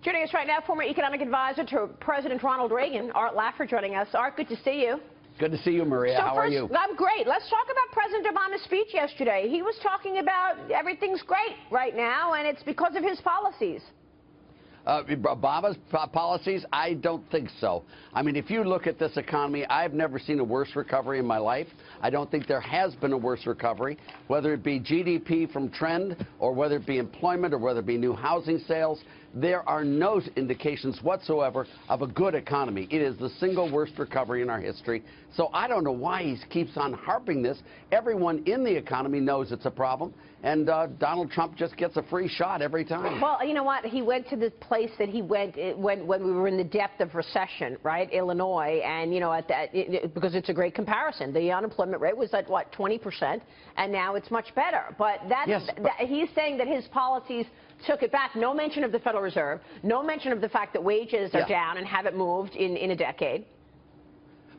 Joining us right now, former economic advisor to President Ronald Reagan, Art Laffer, joining us. Art, good to see you. Good to see you, Maria. How are you? I'm great. Let's talk about President Obama's speech yesterday. He was talking about everything's great right now, and it's because of his policies. Obama's policies? I don't think so. I mean, if you look at this economy, I've never seen a worse recovery in my life. I don't think there has been a worse recovery, whether it be GDP from trend or whether it be employment or whether it be new housing sales. There are no indications whatsoever of a good economy. It is the single worst recovery in our history. So I don't know why he keeps on harping this. Everyone in the economy knows it's a problem, and Donald Trump just gets a free shot every time. Well, you know what? He went to the place that he went when we were in the depth of recession, right? Illinois, and, you know, because it's a great comparison. The unemployment rate was at, what, 20%, and now it's much better. But he's saying that his policies took it back. No mention of the Federal Reserve. No mention of the fact that wages are down and haven't moved in a decade.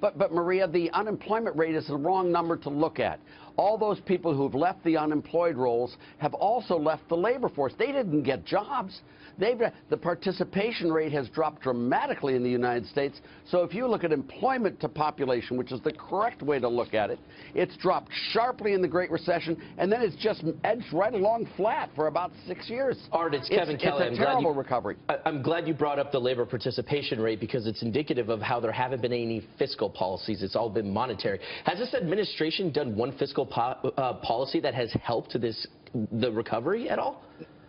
But Maria, the unemployment rate is the wrong number to look at. All those people who've left the unemployed rolls have also left the labor force. They didn't get jobs. The participation rate has dropped dramatically in the United States. So if you look at employment to population, which is the correct way to look at it, it's dropped sharply in the Great Recession, and then it's just edged right along flat for about 6 years. Art, it's Kevin Kelly. It's a terrible recovery. I'm glad you brought up the labor participation rate because it's indicative of how there haven't been any fiscal policies. It's all been monetary. Has this administration done one fiscal policy that has helped the recovery at all?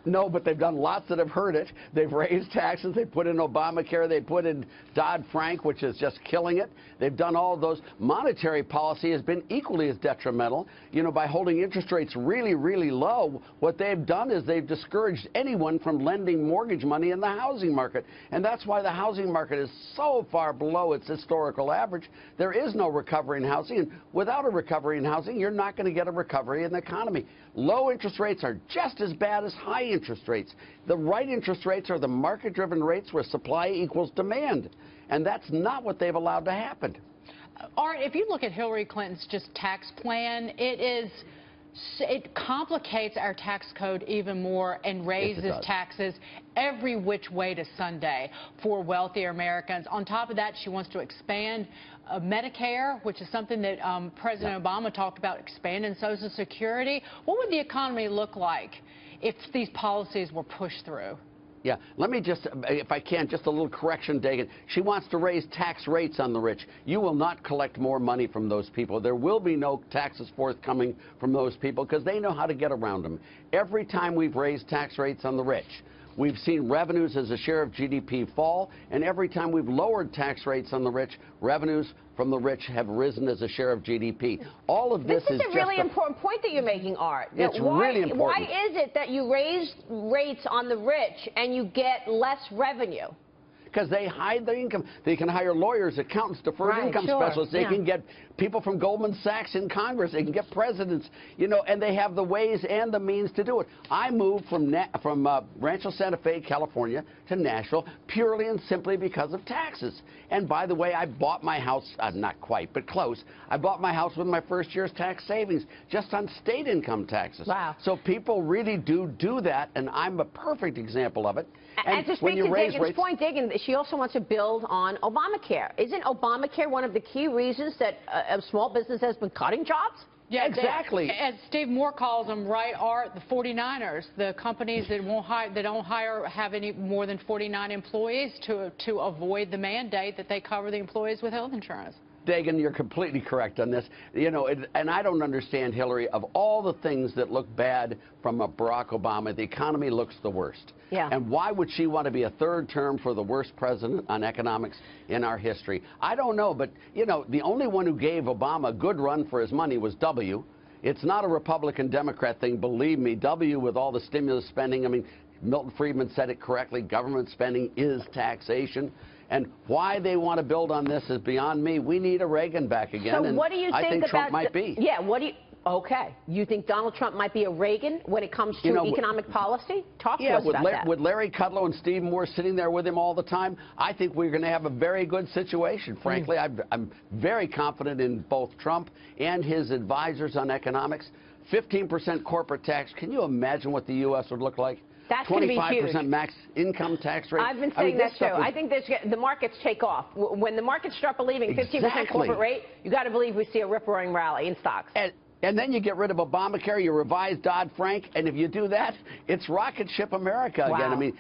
No, but they've done lots that have hurt it. They've raised taxes. They put in Obamacare. They put in Dodd-Frank, which is just killing it. They've done all of those. Monetary policy has been equally as detrimental. You know, by holding interest rates really, really low, what they've done is they've discouraged anyone from lending mortgage money in the housing market. And that's why the housing market is so far below its historical average. There is no recovery in housing. And without a recovery in housing, you're not going to get a recovery in the economy. Low interest rates are just as bad as high interest rates. The right interest rates are the market-driven rates where supply equals demand, and that's not what they've allowed to happen. Art, if you look at Hillary Clinton's just tax plan, it complicates our tax code even more and raises taxes every which way to Sunday for wealthier Americans. On top of that, she wants to expand Medicare, which is something that President Obama talked about, expanding Social Security. What would the economy look like if these policies were pushed through? Yeah, let me just, if I can, just a little correction, Dagan. She wants to raise tax rates on the rich. You will not collect more money from those people. There will be no taxes forthcoming from those people because they know how to get around them. Every time we've raised tax rates on the rich, we've seen revenues as a share of GDP fall, and every time we've lowered tax rates on the rich, revenues from the rich have risen as a share of GDP. All of this is a really important point that you're making, Art. It's really important. Why is it that you raise rates on the rich and you get less revenue? Because they hide their income. They can hire lawyers, accountants, deferred income specialists. They can get people from Goldman Sachs in Congress. They can get presidents, you know, and they have the ways and the means to do it. I moved from Rancho Santa Fe, California, to Nashville purely and simply because of taxes. And by the way, I bought my house, not quite, but close. I bought my house with my first year's tax savings just on state income taxes. Wow. So people really do that, and I'm a perfect example of it. And to speak to Dagan's point, Dagan, she also wants to build on Obamacare. Isn't Obamacare one of the key reasons that a small business has been cutting jobs? Yeah, exactly. As Steve Moore calls them, right, Art, the 49ers, the companies that don't have any more than 49 employees to avoid the mandate that they cover the employees with health insurance. Dagan, you're completely correct on this. You know, and I don't understand, Hillary, of all the things that look bad from a Barack Obama, the economy looks the worst. Yeah. And why would she want to be a third term for the worst president on economics in our history? I don't know, but, you know, the only one who gave Obama a good run for his money was W. It's not a Republican-Democrat thing, believe me. W, with all the stimulus spending, I mean, Milton Friedman said it correctly, government spending is taxation. And why they want to build on this is beyond me. We need a Reagan back again. So what do you think I think Trump might be. Yeah, okay. You think Donald Trump might be a Reagan when it comes to economic policy? Talk to us about that. With Larry Kudlow and Steve Moore sitting there with him all the time, I think we're going to have a very good situation, frankly. I'm very confident in both Trump and his advisors on economics. 15% corporate tax. Can you imagine what the U.S. would look like? That's going to be huge. 25% max income tax rate. I've been saying that too. I think the markets take off. When the markets start believing 15% corporate rate, you got to believe we see a rip-roaring rally in stocks. And then you get rid of Obamacare, you revise Dodd-Frank, and if you do that, it's rocket ship America again. I mean,